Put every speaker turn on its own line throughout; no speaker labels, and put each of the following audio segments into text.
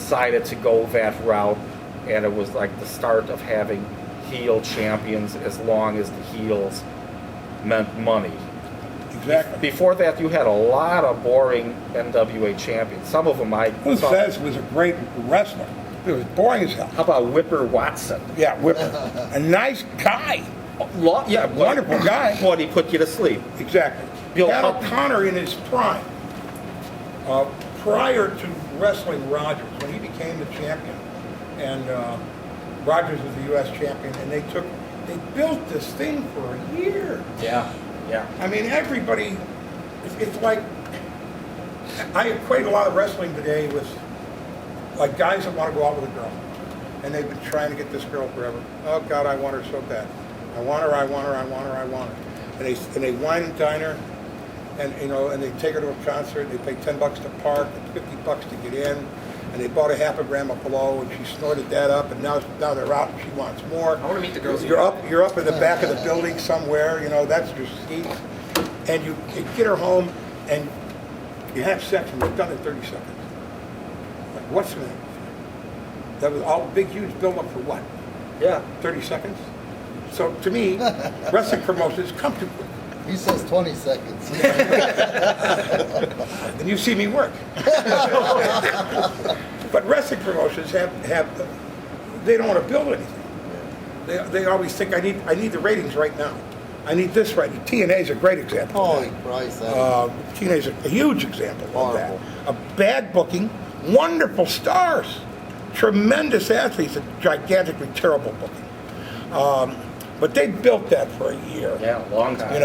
decided to go that route, and it was like the start of having heel champions as long as the heels meant money.
Exactly.
Before that, you had a lot of boring NWA champions. Some of them I
Who
thought.
says was a great wrestler? It was boring as hell.
How about Whipper Watson?
Yeah, Whipper. A nice guy.
Yeah,
Wonderful guy.
Well, he put you to sleep.
Exactly.
Bill
Pat
Hutton.
O'Connor in his prime, prior to wrestling Rogers, when he became the champion, and Rogers was the U.S. champion, and they built this thing for a year.
Yeah, yeah.
I mean, everybody, it's like, I equate a lot of wrestling today with like guys that want to go out with a girl, and they've been trying to get this girl forever. Oh God, I want her so bad. I want her, I want her, I want her, I want her. And they wine and dine her, and and they take her to a concert. They pay $10 to park, and $50 to get in, and they bought a half a gram of blow, and she snorted that up, and now they're out, and she wants more.
I want to meet the girls.
You're up in the back of the building somewhere. That's your seat, and you get her home, and you have sex, and it's done in 30 seconds. Like, what's the matter? That was all big, huge build up for what?
Yeah.
30 seconds. So to me, wrestling promotions come too quick.
He says 20 seconds.
And you see me work. But wrestling promotions have they don't want to build anything. They always think I need the ratings right now. I need this right. TNA is a great example.
Holy Christ.
TNA is a huge example of that.
Horrible.
A bad booking, wonderful stars, tremendous athletes, a gigantically terrible booking. But they built that for a year.
Yeah, long time.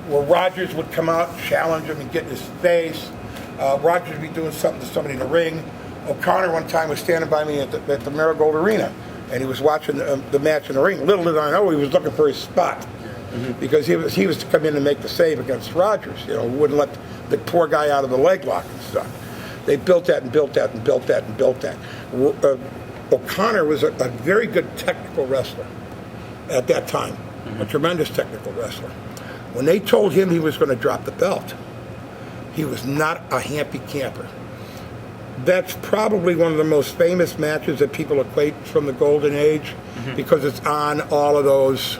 Where Rogers would come out, challenge him, and get in his face. Rogers would be doing something to somebody in the ring. O'Connor one time was standing by me at the Marigold Arena, and he was watching the match in the ring. Little did I know he was looking for his spot, because he was to come in and make the save against Rogers. Wouldn't let the poor guy out of the leg lock and stuff. They built that and built that and built that and built that. O'Connor was a very good technical wrestler at that time, a tremendous technical wrestler. When they told him he was going to drop the belt, he was not a happy camper. That's probably one of the most famous matches that people equate from the Golden Age, because it's on all of those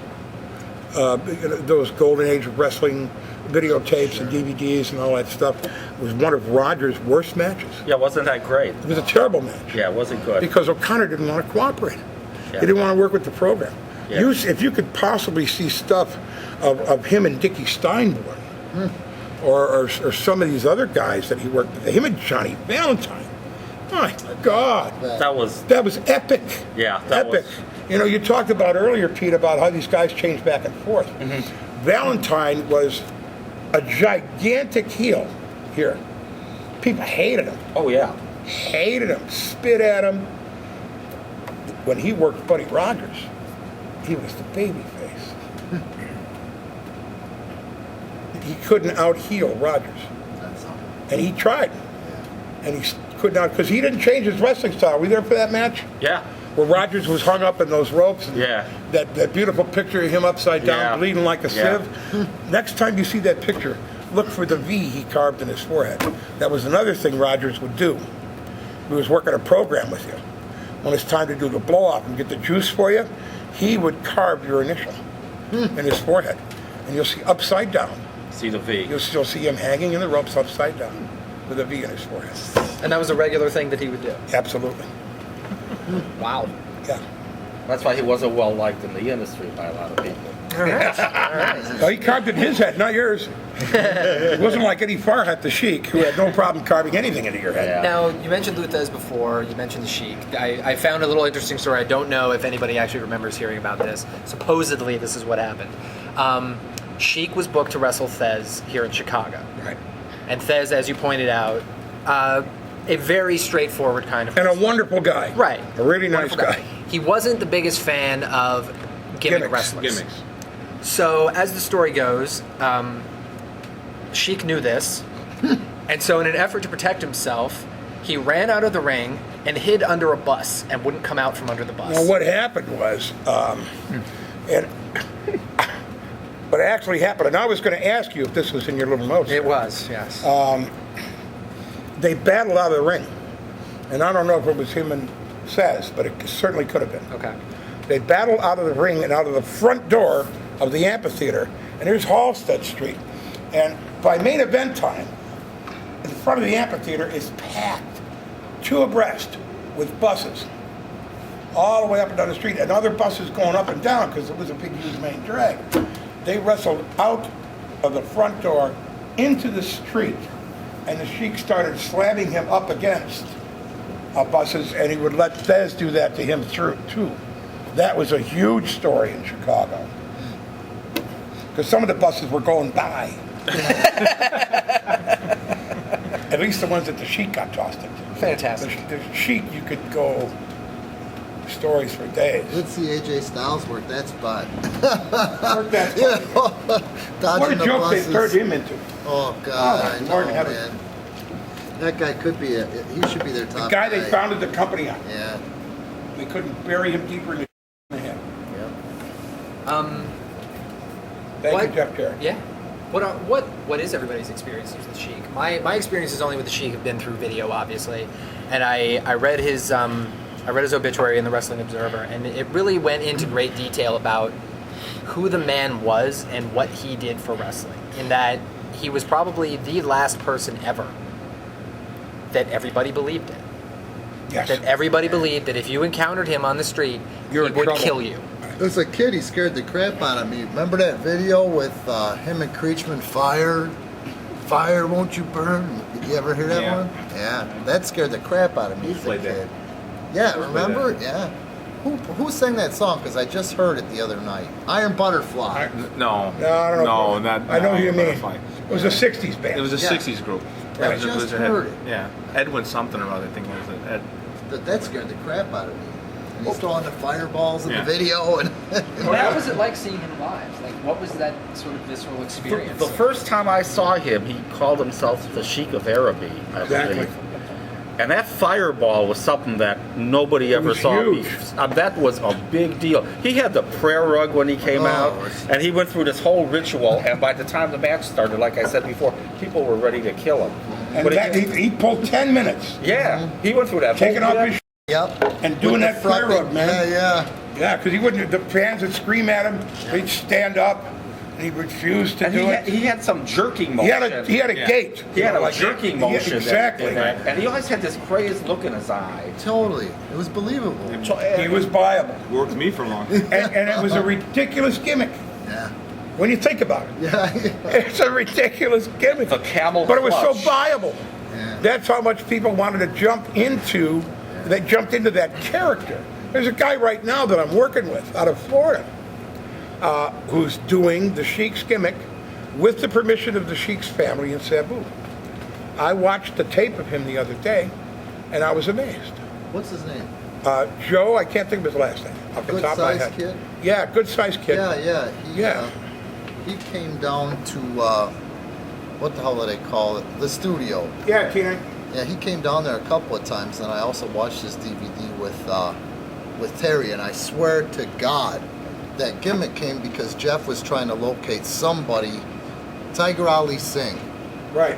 Golden Age wrestling videotapes and DVDs and all that stuff. It was one of Rogers' worst matches.
Yeah, wasn't that great?
It was a terrible match.
Yeah, it wasn't good.
Because O'Connor didn't want to cooperate.
Yeah.
He didn't want to work with the program.
Yeah.
If you could possibly see stuff of him and Dickie Steinborn, or some of these other guys that he worked with, him and Johnny Valentine, my God,
That was
epic.
Yeah, that
epic.
was-
You talked about earlier, Pete, about how these guys changed back and forth. Valentine was a gigantic heel here. People hated him.
Oh yeah.
Hated him, spit at him. When he worked Buddy Rogers, he was the baby face. He couldn't out-heel Rogers. And he tried. And he could not, because he didn't change his wrestling style. Were you there for that match?
Yeah.
Where Rogers was hung up in those ropes? And
Yeah.
That beautiful picture of him upside down,
Yeah.
bleeding like a
Yeah.
sieve. Next time you see that picture, look for the V he carved in his forehead. That was another thing Rogers would do. He was working a program with you. When it's time to do the blow-off and get the juice for you, he would carve your initial in his forehead. And you'll see upside down.
See the V.
You'll still see him hanging in the ropes upside down with a V in his forehead.
And that was a regular thing that he would do.
Absolutely.
Wow.
Yeah.
That's why he wasn't well liked in the industry by a lot of people.
All right.
Oh, he carved it in his head, not yours. It wasn't like Eddie Farhat, the Sheik, who had no problem carving anything into your head.
Yeah.
Now, you mentioned Luthez before, you mentioned the Sheik. I found a little interesting story. I don't know if anybody actually remembers hearing about this. Supposedly, this is what happened. Sheik was booked to wrestle Thez here in Chicago.
Right.
And Thez, as you pointed out, a very straightforward kind of
And a
wrestler.
wonderful guy.
Right.
A really nice
Wonderful
guy.
He wasn't the biggest fan of gimmick wrestlers.
Gimmicks.
So, as the story goes, Sheik knew this, and so in an effort to protect himself, he ran out of the ring and hid under a bus and wouldn't come out from under the bus.
Well, what happened was, and what actually happened, and I was going to ask you if this was in your little notes.
It was, yes.
They battled out of the ring. And I don't know if it was him and Sez, but it certainly could have been.
Okay.
They battled out of the ring and out of the front door of the amphitheater. And here's Halstead Street. And by main event time, in front of the amphitheater is packed, 2 abreast, with buses, all the way up and down the street, and other buses going up and down because it was a big, huge main drag. They wrestled out of the front door into the street, and the Sheik started slamming him up against buses, and he would let Fez do that to him through too. That was a huge story in Chicago because some of the buses were going by. At least the ones that the Sheik got tossed into.
Fantastic.
The Sheik, you could go stories for days.
Let's see AJ Styles work that spot.
Work that
Yeah.
spot.
Dodging
What a
the
joke
buses.
they turned him into.
Oh God,
Oh,
I
Lord
know,
in heaven.
man. That guy could be he should be their
The
top
guy they founded the company on.
Yeah.
They couldn't bury him deeper in the head.
Yeah.
Thank
What?
you, Jeff Jarrett.
Yeah. What is everybody's experiences with Sheik? My experiences only with the Sheik have been through video, obviously, and I read his obituary in the Wrestling Observer, and it really went into great detail about who the man was and what he did for wrestling. In that he was probably the last person ever that everybody believed in.
Yes.
That everybody believed that if you encountered him on the street,
You're
he
in
would
trouble.
kill you.
As a kid, he scared the crap out of me. Remember that video with him and Creechman, Fire, won't you burn? Did you ever hear that
Yeah.
one? Yeah, that scared the crap out of me
Who
as a
played that?
kid. Yeah,
Who played
remember?
that?
Yeah. Who sang that song? Because I just heard it the other night. Iron Butterfly.
No.
No, I don't know.
No, not.
I know
no,
who you mean.
Butterfly.
It was a 60s band.
It was a
Yeah.
60s group.
I
It was-
just
it
heard it.
Yeah. Edwin something or other, I think was it. Ed.
That scared the crap out of me. And he's throwing the fireballs in
Yeah.
the video. And
What was it like seeing him live? Like, what was that sort of visceral experience?
The first time I saw him, he called himself the Sheik of Araby, I
Exactly.
believe. And that fireball was something that nobody ever
was
saw.
huge.
That was a big deal. He had the prayer rug when he came
Oh,
out,
it's-
and he went through this whole ritual. And by the time the match started, like I said before, people were ready to kill him.
And
But
that, he pulled 10 minutes
yeah, he went through that.
taking
whole
off his
Yep.
and doing
With
that
the
prayer
front-
rug, man.
Yeah.
Yeah, because he wouldn't. The fans would scream at him. He'd stand up, and he refused to
And
do
he
it.
had, he had some jerking
He
motion.
had a
Yeah.
gait.
He had a
Like,
jerking
yeah,
motion.
exactly.
And he always had this crazed look in his eye.
Totally. It was believable.
He was viable.
Worked me for long.
And it was a ridiculous gimmick
Yeah.
when you think about it.
Yeah.
It's a ridiculous gimmick.
A camel
But it was so
clutch.
viable.
Yeah.
That's how much people wanted to jump into. They jumped into that character. There's a guy right now that I'm working with out of Florida who's doing the Sheik's gimmick with the permission of the Sheik's family in Cebu. I watched the tape of him the other day, and I was amazed.
What's his name?
Joe, I can't think of his last name. Off the
Good
top of my
sized
head.
kid?
Yeah, good sized kid.
Yeah.
Yeah.
He came down to what the hell do they call it? The studio.
Yeah, Tina.
Yeah, he came down there a couple of times, and I also watched his DVD with Terry. And I swear to God, that gimmick came because Jeff was trying to locate somebody, Tiger Ali Singh.
Right.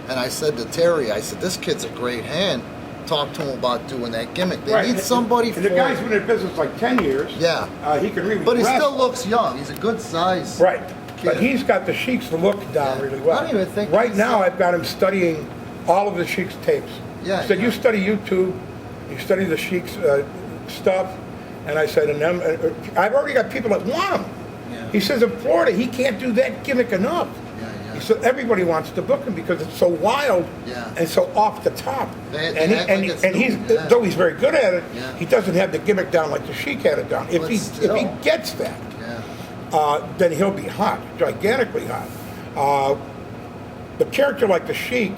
And I said to Terry, I said, this kid's a great hand. Talk to him about doing that gimmick. They
Right.
need somebody
And
for
the guy's
it.
been in business like 10 years.
Yeah.
He can really
But he
wrestle.
still looks young. He's a good size.
Right.
kid.
But he's got the Sheik's look down
Yeah.
really well.
I don't even think
right
he's-
now I've got him studying all of the Sheik's tapes.
Yeah,
He said,
yeah.
you study YouTube, you study the Sheik's stuff. And I said, and them, I've already got people that want him.
Yeah.
He says in Florida, he can't do that gimmick enough.
Yeah.
He said everybody wants to book him because it's so wild
Yeah.
and so off the top.
They
and
act like
and,
it's
and
new,
he's
yeah.
though he's very good at it,
Yeah.
he doesn't have the gimmick down like the Sheik had it down. If
But
he
still.
gets that,
Yeah.
then he'll be hot, gigantically hot. The character like the Sheik,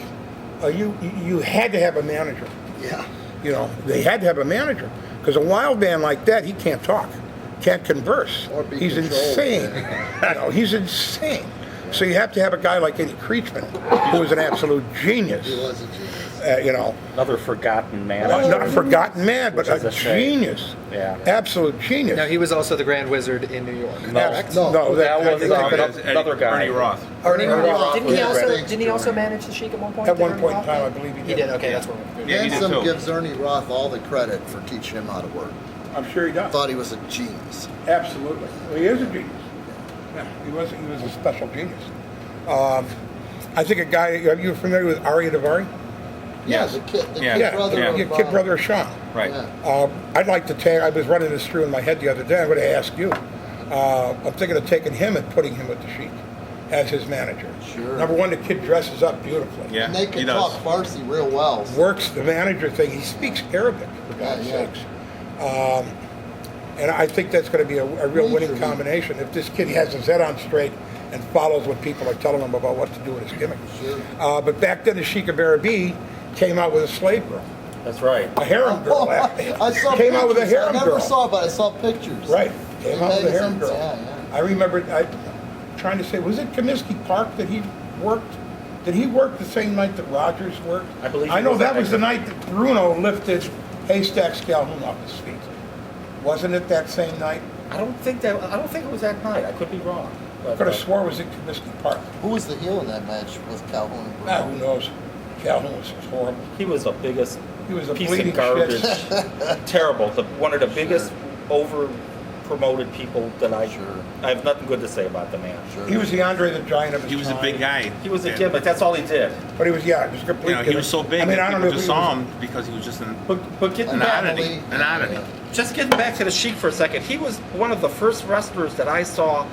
you had to have a manager.
Yeah.
You know, they had to have a manager because a wild man like that, he can't talk, can't converse.
Or be
He's
controlled.
insane. He's insane. So you have to have a guy like Eddie Creechman, who was an absolute genius.
He was a genius.
You know,
Another forgotten man.
not a forgotten man, but
Which is
a
a shame.
genius.
Yeah.
Absolute genius.
Now he was also the Grand Wizard in New York.
Correct?
No,
No,
that was
Eddie-
another guy.
Ernie Roth.
Ernie Roth.
Didn't he also manage the Sheik at one point?
At one
Did
point
Ernie
in time, I
Roth?
believe he did.
He did. Okay, that's what.
Yeah, he did
Ransom
too.
gives Ernie Roth all the credit for teaching him how to work.
I'm sure he does.
Thought he was a genius.
Absolutely. Well, he is a genius. Yeah, he was a special genius. I think a guy, are you familiar with Ari Davari?
Yeah,
Yes.
the kid
Yeah.
brother
Yeah,
of,
your kid brother of Sean.
Right.
Yeah.
I'd like to take, I was running this through in my head the other day, I'm going to ask you. I'm thinking of taking him and putting him with the Sheik as his manager.
Sure.
Number one, the kid dresses up beautifully.
Yeah,
And they
he
can
does.
talk Farsi real well.
Works the manager thing. He speaks Arabic, for God's
Yeah.
sakes. And I think that's going to be a real winning
Major.
combination if this kid has his head on straight and follows what people are telling him about what to do with his gimmick.
Sure.
But back then, the Sheik of Arabi came out with a slave girl,
That's right.
a harem girl.
I saw
Came out with a
pictures.
harem
I never
girl.
saw it, but I saw pictures.
Right, came out with a harem
Magazines,
girl.
yeah.
I remember, trying to say, was it Comiskey Park that he worked? Did he work the same night that Rogers worked?
I believe
I
he
know
was
that
the
was the
night
night that Bruno lifted Haystack Calhoun off his feet. Wasn't it that same night?
I don't think it was that night. I could be wrong. But,
Could have swore it was at Comiskey Park.
Who was the heel in that match with Calhoun and
Ah,
Bruno?
who knows? Calhoun was horrible.
he was the biggest
He was a
piece
bleeding
of garbage.
shit.
Terrible. One of the biggest over promoted people that I
Sure.
I have nothing good to say about the man.
Sure.
He was the Andre the Giant of his
He was a
time.
big guy.
He was a
Yeah.
gimmick. That's all he did.
But he was, yeah, he was a complete
You know, he was so big
I mean,
that
I don't
people
know
just
if he was-
saw him because he was just an
But getting back,
oddity. An oddity.
just getting back to the Sheik for a second, he was one of the first wrestlers that I saw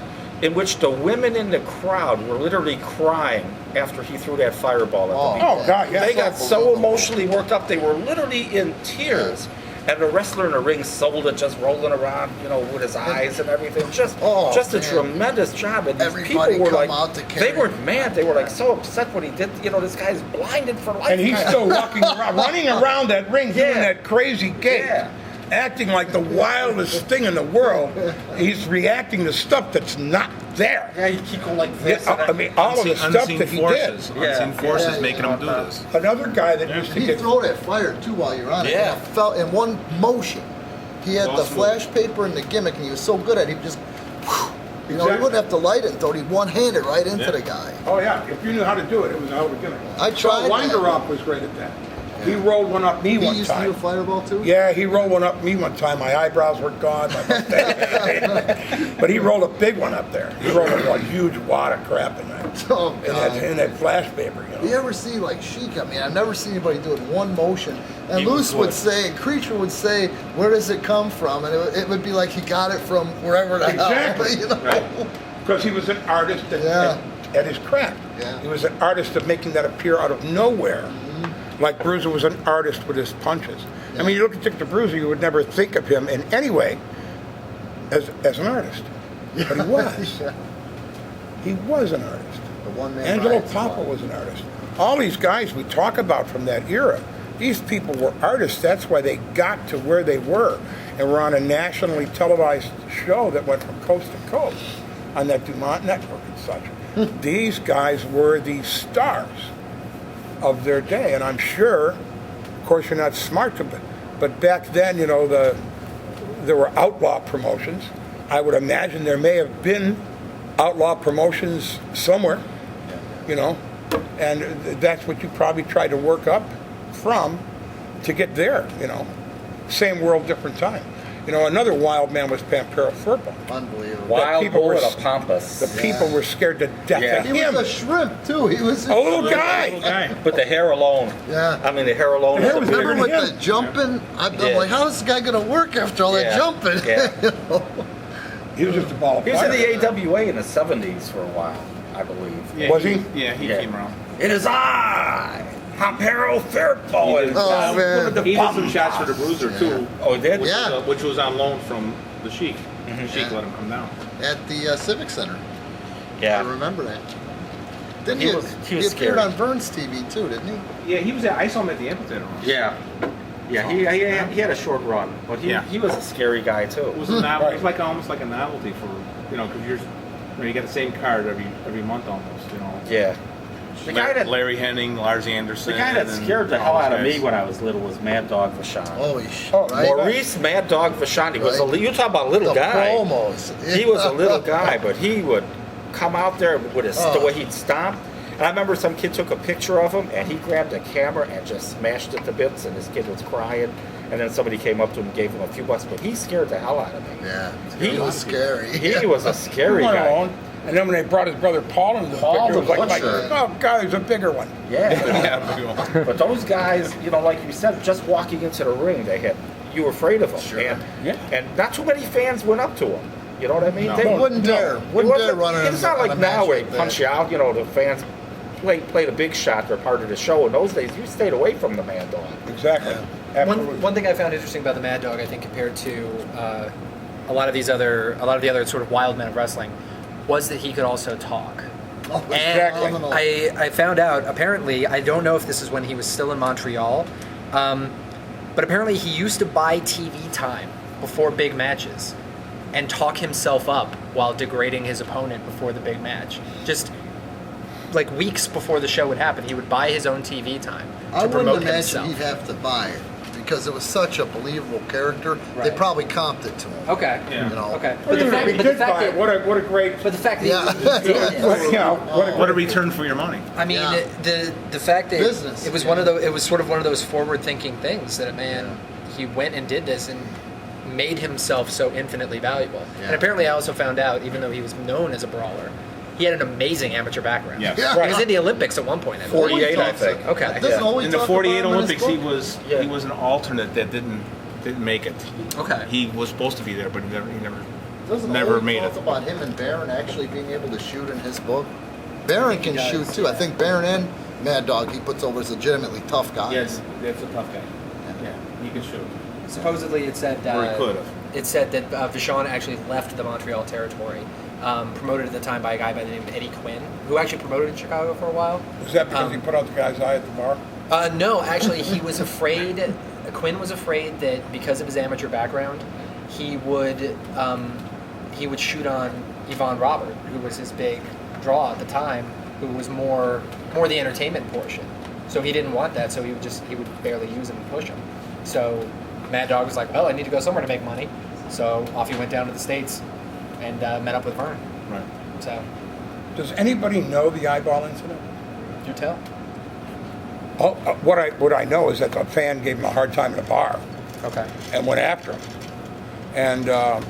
in which the women in the crowd were literally crying after he threw that fireball at
Oh,
them.
Oh, God, yeah.
They got so
Unbelievable.
emotionally worked up, they were literally in tears. And the wrestler in the ring sold it, just rolling around, you know, with his eyes and everything. Just
Oh,
a
man.
tremendous job. And these
Everybody
people were
come
like,
out to
they
carry
weren't mad. They were like so upset what he did. You know, this guy's blinded for life.
And he's still walking around, running around that ring, doing
Yeah.
that crazy gait,
Yeah.
acting like the wildest thing in the world. He's reacting to stuff that's not there.
Yeah, he keep going like
Yeah,
this. and
I mean, all of the stuff
unseen
that he
forces.
did.
Yeah.
Unseen forces
Yeah,
making
yeah.
him do this.
Another guy that used to
He
get
throw that fire too while you're on it.
Yeah.
And it felt in one motion. He had
Well
the
smooth.
flash paper and the gimmick, and he was so good at it. He would just, you know, he
Exactly.
wouldn't have to light it, though. He'd one-hand it right into
Yeah.
the guy.
Oh yeah, if you knew how to do it, it was a hell of a gimmick.
I tried that.
Weinderoff was great at that. He rolled one up me
He
one
used to do a
time.
fireball too.
Yeah, he rolled one up me one time. My eyebrows were gone, my mustache. But he rolled a big one up there. He rolled a huge wad of crap in that,
Oh God.
in that flash paper. You know.
You ever see like Sheik? I mean, I've never seen anybody do it in one motion. And
He was
Luce would
good.
say, and Creature would say, "Where does it come from?" And it would be like he got it from wherever the
Exactly.
hell. You know?
Right.
Because he was an artist
Yeah.
at his craft.
Yeah.
He was an artist of making that appear out of nowhere. Like Bruiser was an artist with his punches. I mean, you look at Victor Bruiser, you would never think of him in any way as an artist. But he was.
Yeah.
He was an artist.
The one man.
Angelo Papa was an artist. All these guys we talk about from that era, these people were artists. That's why they got to where they were and were on a nationally televised show that went from coast to coast on that Dumont network and such. These guys were the stars of their day, and I'm sure, of course, you're not smart, but back then, you know, there were outlaw promotions. I would imagine there may have been outlaw promotions somewhere, you know, and that's what you probably tried to work up from to get there, you know. Same world, different time. You know, another wild man was Pampero Firpo.
Unbelievable.
Wild
people
bull
were
at a
s-
pompous.
The people were scared to death
Yeah.
of
He
him.
was a shrimp too. He was
A little
shrimp.
guy.
But the hair alone.
Yeah.
I mean, the hair alone.
The hair
is
was
a
bigger
Remember
big-
than
with
him.
the jumping? I'm
Yeah.
like, how is this guy going to work after all that
Yeah.
jumping?
Yeah.
You know?
He was just a ball of
He was in
fire.
the AWA in the 70s for a while, I believe.
Yeah,
Was he?
Yeah, he
Yeah.
came around.
It is I, Pampero Firpo.
He did-
Oh, man.
He did some shots for the Bruiser too,
Oh, he did?
Yeah.
which was on loan from the Sheik. Sheik
Yeah.
let him come down.
At the Civic Center. I
Yeah.
remember that. Didn't
He
he?
was
He appeared
scary.
on Burns TV too, didn't he?
Yeah, he was. I saw him at the amphitheater.
Yeah. Yeah, he had a short run, but
Yeah.
he was a scary guy too.
It was a novel. It was like almost like a novelty for because you get the same card every month almost. You know.
Yeah. The guy that
Larry Henning, Lars Anderson.
the guy that
and
scared the
all
hell
those
out of me
guys.
when I was little was Mad Dog Vachon.
Holy shit!
Oh,
right?
Maurice Mad Dog Vachon. He was
Right.
you talk about a little
The
guy.
promos.
He was a little guy, but he would come out there with his
Oh.
the way he'd stomp. And I remember some kid took a picture of him, and he grabbed a camera and just smashed it to bits, and this kid was crying. And then somebody came up to him and gave him a few bucks, but he scared the hell out of me.
Yeah,
He-
he was scary.
He was a scary
He went
guy.
alone. And then when they brought his brother Paul into the
Paul
picture, it was
the
like,
Butcher.
oh God, there's a bigger one.
Yeah.
Yeah, big one.
But those guys, like you said, just walking into the ring, you were afraid of them.
Sure.
And not too many fans went up to him. You know what I mean?
No.
They
They wouldn't dare. Wouldn't dare run in.
It's not
on
like
a
now
match
where
like
they punch
that.
you out. The fans played a big shot. They're part of the show. In those days, you stayed away from the Mad Dog.
Exactly. Absolutely.
One thing I found interesting about the Mad Dog, I think, compared to a lot of the other sort of wild men of wrestling, was that he could also talk.
Oh,
Exactly.
phenomenal.
I found out, apparently, I don't know if this is when he was still in Montreal, but apparently he used to buy TV time before big matches and talk himself up while degrading his opponent before the big match. Just like weeks before the show would happen, he would buy his own TV time to
I wouldn't
promote
imagine
himself.
he'd have to buy it because it was such a believable character. They
Right.
probably comped it to him.
Okay.
Yeah.
You know.
Okay.
Well, even if he did buy it, what a great,
but the fact that
Yeah.
he did it,
What a return for your money.
I mean,
Yeah.
the fact that
Business,
it was
yeah.
it was sort of one of those forward-thinking things that he went and did this and made himself so infinitely valuable.
Yeah.
And apparently, I also found out, even though he was known as a brawler, he had an amazing amateur background.
Yes.
Yeah.
He was in the Olympics at one point. I believe.
48, I think.
Okay.
Doesn't
Yeah.
always
In the
talk
48
about him in his
Olympics, he
book?
was
Yeah.
he was an alternate that didn't make it.
Okay.
He was supposed to be there, but he never
Doesn't
never
always
made
talk
it.
about him and Baron actually being able to shoot in his book. Baron can
does,
shoot too. I think Baron and Mad Dog he puts over as legitimately tough guys.
Yes, that's a tough guy. Yeah, he can shoot.
Supposedly, it said
Or he could have.
it said that Vachon actually left the Montreal territory, promoted at the time by a guy by the name of Eddie Quinn, who actually promoted in Chicago for a while.
was that because he put out the guy's eye at the bar?
No, actually, he was afraid. Quinn was afraid that because of his amateur background, he would shoot on Yvonne Robert, who was his big draw at the time, who was more the entertainment portion. So he didn't want that. So he would barely use him and push him. So Mad Dog was like, well, I need to go somewhere to make money. So off he went down to the States and met up with Vern.
Right.
So
Does anybody know the eyeball incident?
do tell.
Oh, what I know is that the fan gave him a hard time in a bar
Okay.
and went after him. And I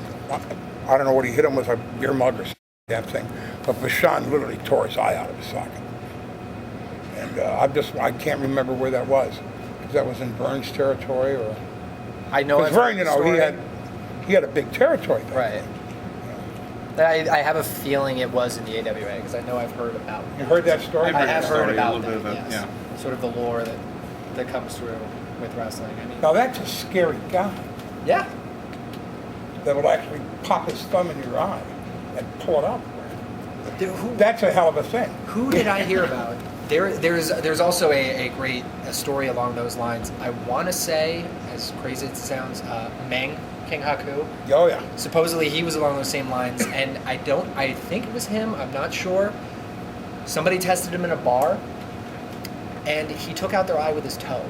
don't know what he hit him with, a beer mug or damn thing. But Vachon literally tore his eye out of his socket. And I can't remember where that was. If that was in Burns territory or.
I know.
Because
I've
Vern,
heard the story.
he had a big territory there.
Right. I have a feeling it was in the AWA because I know I've heard about.
You heard that story?
I have heard
story, a
about
little
that.
bit of it,
Yes.
yeah.
Sort of the lore that comes through with wrestling. I mean,
Now that's a scary guy
yeah.
that will actually pop his thumb in your eye and pull it out.
Dude, who
That's a hell of a thing.
Who did I hear about? There's also a great story along those lines. I want to say, as crazy as it sounds, Meng King Haku.
Oh yeah.
Supposedly he was along those same lines, and I think it was him. I'm not sure. Somebody tested him in a bar, and he took out their eye with his toe.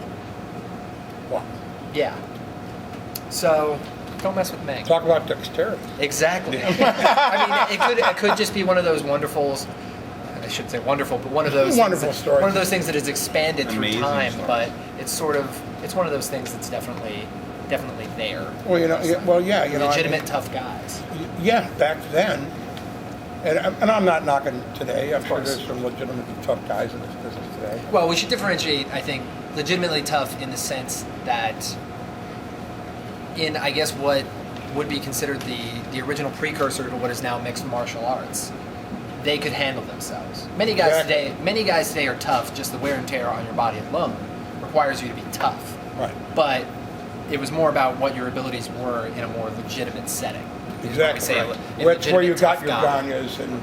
Wow.
Yeah. So don't mess with Meng.
Talk about dexterity.
Exactly. I mean, it could just be one of those wonderful. I shouldn't say wonderful, but one of those
Wonderful
things that,
stories.
One of those things that is expanded through
Amazing
time,
stories.
but it's one of those things that's definitely there.
Well, you know,
Legitimate
I mean,
tough guys.
yeah, back then, and I'm not knocking today. I'm sure
course.
there's some legitimately tough guys in this business today.
Well, we should differentiate. I think legitimately tough in the sense that, in I guess what would be considered the original precursor to what is now mixed martial arts, they could handle themselves. Many guys today are tough. Just the wear and tear on your body alone requires you to be tough.
Right.
But it was more about what your abilities were in a more legitimate setting.
Exactly.
Say
Right.
a
That's where you
legitimate
got
tough
your
guy.
Ganyas and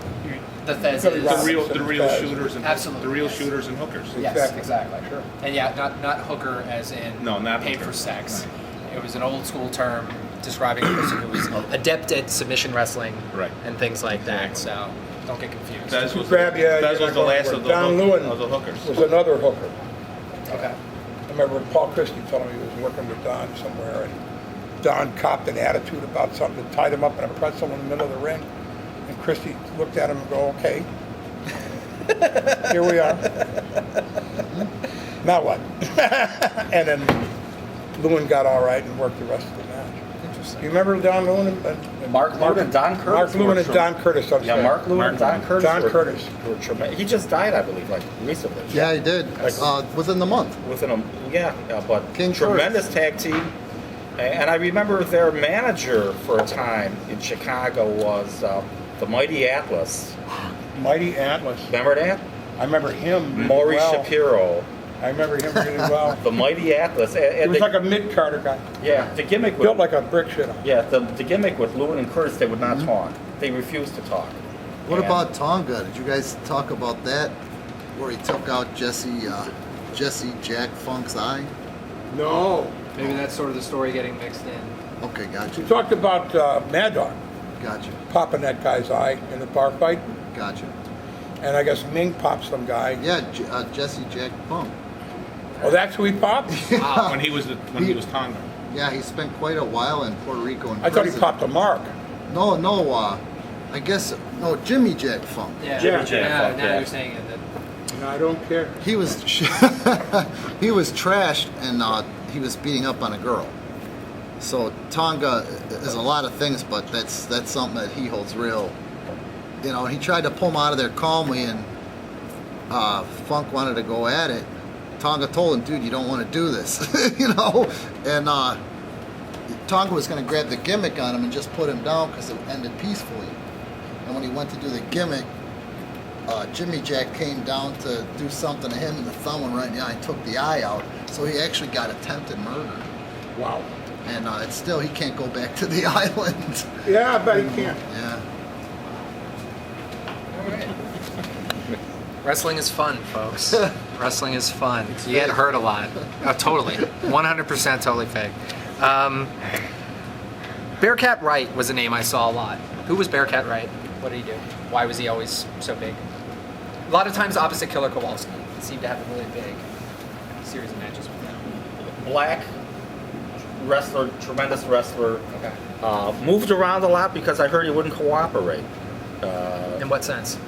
The Fez
Billy
is-
Rob.
The real shooters and
Absolutely,
the real
yes.
shooters and hookers.
Yes, exactly.
Sure.
And yeah, not hooker as in
No, not
paid
hooker.
for sex. It was an old school term describing a person who was adept at submission wrestling
Right.
and things like that. So Don't get confused.
Fez was,
Grab you,
Fez
you're
was
not
the last
going
of the,
Don Lewin
of the hookers.
was another hooker.
Okay.
I remember Paul Christie telling me he was working with Don somewhere, and Don copped an attitude about something that tied him up in a pretzel in the middle of the ring. And Christie looked at him and go, okay, here we are. Now what? And then Lewin got all right and worked the rest of the match.
Interesting.
You remember Don Lewin and
Mark Lewin and Don Curtis.
Mark Lewin and Don Curtis. I'm
Yeah,
sorry.
Mark Lewin and Don Curtis.
Don Curtis.
Were tremendous. He just died, I believe, like recently.
Yeah, he did. Within the month.
Within a but
King
tremendous tag team. And I remember their manager for a time in Chicago was the Mighty Atlas.
Mighty Atlas.
Remember that?
I remember him really
Maurice
well.
Shapiro.
I remember him really well.
The Mighty Atlas.
He
And
was
the,
like a mid-Carter guy.
yeah, the gimmick
Built
with
like a brick shit.
the gimmick with Lewin and Curtis, they would not talk. They refused to talk.
What
And-
about Tonga? Did you guys talk about that? Where he took out Jesse Jack Funk's eye?
No.
Maybe that's sort of the story getting mixed in.
Okay, gotcha.
We talked about Mad Dog
Gotcha.
popping that guy's eye in the bar fight.
Gotcha.
And I guess Ming popped some guy.
Yeah, Jesse Jack Funk.
Oh, that's who he popped?
When he was Tonga.
Yeah, he spent quite a while in Puerto Rico. In
I thought he
prison.
popped a mark.
No, I guess no. Jimmy Jack Funk.
Yeah.
Jimmy
Jack
Yeah.
Funk,
Now
yeah.
you're saying it. That,
No, I don't care.
He was he was trashed and he was beating up on a girl. So Tonga is a lot of things, but that's something that he holds real. You know, he tried to pull him out of there calmly, and Funk wanted to go at it. Tonga told him, "Dude, you don't want to do this," you know. And Tonga was going to grab the gimmick on him and just put him down because it ended peacefully. And when he went to do the gimmick, Jimmy Jack came down to do something to him, and the thumb went right in the eye and took the eye out. So he actually got attempted murder.
Wow.
And it's still, he can't go back to the island.
Yeah, I bet he can.
Yeah.
all right. Wrestling is fun, folks. Wrestling is fun. You get hurt a lot. Oh, totally. 100% totally fake. Bearcat Wright was a name I saw a lot. Who was Bearcat Wright? What did he do? Why was he always so big? A lot of times opposite Killer Kowalski. He seemed to have a really big series of matches with him.
Black wrestler, tremendous wrestler.
Okay.
Moved around a lot because I heard he wouldn't cooperate.
In what sense?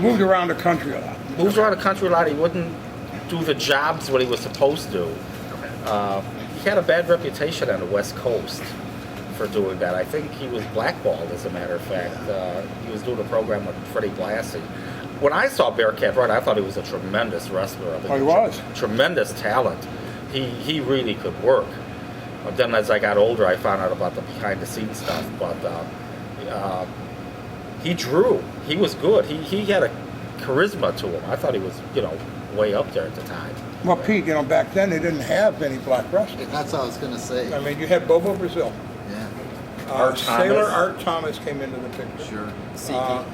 Moved around the country a lot.
Moved around the country a lot. He wouldn't do the jobs what he was supposed to.
Okay.
He had a bad reputation on the West Coast for doing that. I think he was blackballed, as a matter of fact. He was doing a program with Freddie Blassie. When I saw Bearcat Wright, I thought he was a tremendous wrestler. I mean,
Oh, he was.
Tremendous talent. He really could work. But then as I got older, I found out about the behind-the-scenes stuff. But he drew. He was good. He had a charisma to him. I thought he was, way up there at the time.
Well, Pete, back then they didn't have many black wrestlers.
That's what I was going to say.
I mean, you had Bobo Brazil.
Yeah,
Art
Sailor
Thomas.
Art Thomas came into the picture.
sure.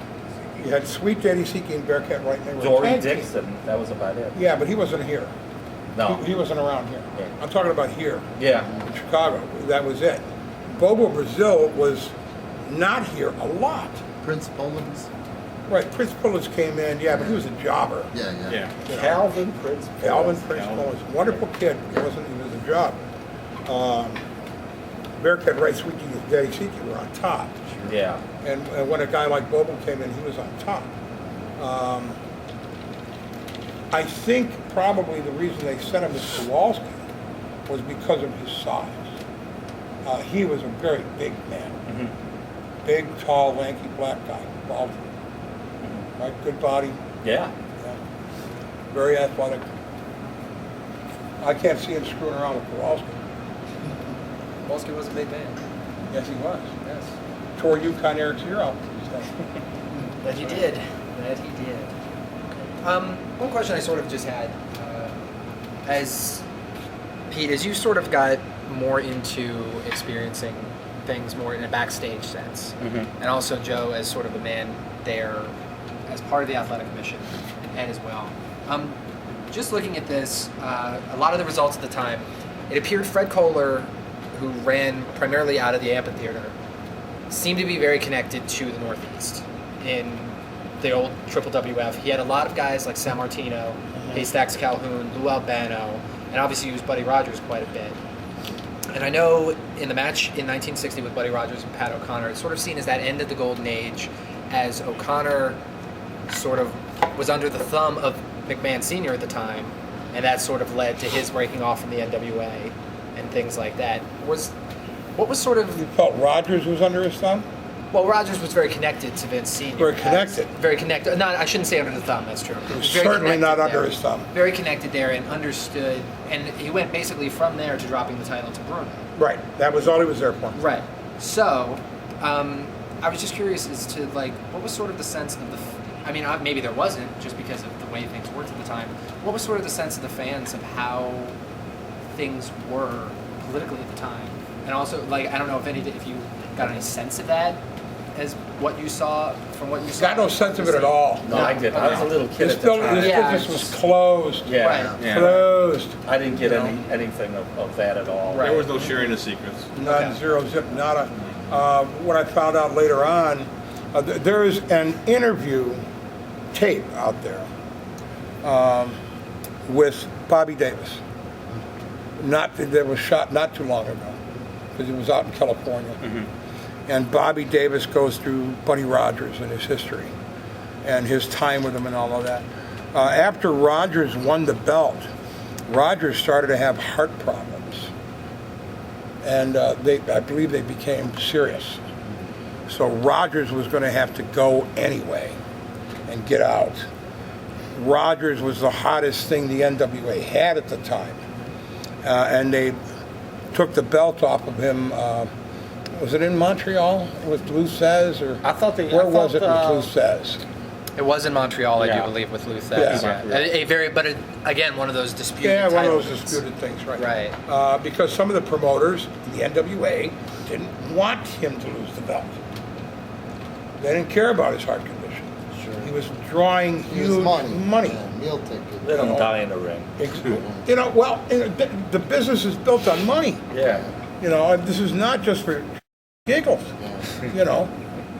You had Sweet Daddy Siki and Bearcat Wright. And they were a
Dory
tag team.
Dixon. That was about it.
Yeah, but he wasn't here.
No.
He wasn't around here.
Yeah.
I'm talking about here
Yeah.
in Chicago. That was it. Bobo Brazil was not here a lot.
Prince Poland's.
Right, Prince Pullins came in, yeah, but he was a jobber.
Yeah.
Yeah.
Calvin Prince.
Calvin
Pullins.
Prince Pullins, wonderful kid. He was a job. Bearcat Wright, Sweet Daddy Siki were on top.
Yeah.
And when a guy like Bobo came in, he was on top. I think probably the reason they sent him to Kowalski was because of his size. He was a very big man.
Mm-hmm.
Big, tall, lanky, black guy. Bald. Right, good body.
Yeah.
Yeah. Very athletic. I can't see him screwing around with Kowalski.
Kowalski was a big man.
Yes, he was.
Yes.
Tore Yukon Eric's ear out.
That he did. That he did. One question I sort of just had, as Pete, as you sort of got more into experiencing things more in a backstage sense, and also Joe as sort of a man there as part of the athletic commission, and Ed as well. Just looking at this, a lot of the results at the time, it appeared Fred Kohler, who ran primarily out of the amphitheater, seemed to be very connected to the Northeast in the old Triple WF, he had a lot of guys like San Martino, Haystacks Calhoun, Lou Albano, and obviously used Buddy Rogers quite a bit. And I know in the match in 1960 with Buddy Rogers and Pat O'Connor, it's sort of seen as that ended the golden age, as O'Connor sort of was under the thumb of McMahon Sr. at the time, and that sort of led to his breaking off from the NWA and things like that. What was sort of...
You felt Rogers was under his thumb?
Well, Rogers was very connected to Vince Sr.
Very connected.
Very connected. No, I shouldn't say under the thumb, that's true.
He was
Very
certainly not
connected
under
there.
his thumb.
Very connected there and understood, and he went basically from there to dropping the title to Bruno.
Right. That was all he was there for.
Right. So, I was just curious as to, like, what was sort of the sense of the... I mean, maybe there wasn't, just because of the way things worked at the time. What was sort of the sense of the fans of how things were politically at the time? And also, like, I don't know if you got any sense of that as what you saw, from what you saw?
Got no sense of it at all.
No, I didn't. I was a little kid
This
at the time.
business was closed.
Yeah.
Right.
Yeah.
Closed.
I didn't get anything of that at all.
Right.
There was no sharing of secrets.
None,
Okay.
zero, zip, nada. What I found out later on, there is an interview tape out there with Bobby Davis. That was shot not too long ago, because it was out in California. And Bobby Davis goes through Buddy Rogers and his history and his time with him and all of that. After Rogers won the belt, Rogers started to have heart problems. And I believe they became serious. So Rogers was going to have to go anyway and get out. Rogers was the hottest thing the NWA had at the time. And they took the belt off of him. Was it in Montreal with Lou Thesz, or
I thought they.
where was it with Lou Thesz?
It was in Montreal, I
Yeah.
do believe, with Lou Thesz.
Yeah.
Yeah. Again, one of those disputed
Yeah, one of
title
those
wins.
disputed things, right?
Right.
Because some of the promoters in the NWA didn't want him to lose the belt. They didn't care about his heart condition.
Sure.
He was drawing
He was
huge
money. Yeah, meal ticket.
Let them die in the ring.
The business is built on money.
Yeah.
This is not just for giggles.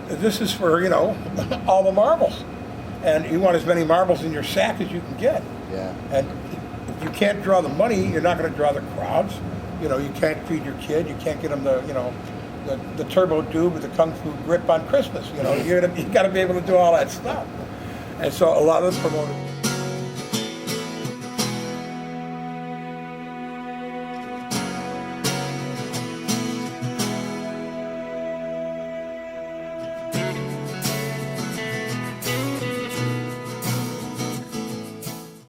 This is for, all the marbles. And you want as many marbles in your sack as you can get.
Yeah.
And if you can't draw the money, you're not going to draw the crowds. You can't feed your kid. You can't get them the turbo dude with the kung fu grip on Christmas. You got to be able to do all that stuff. And so a lot of the promoters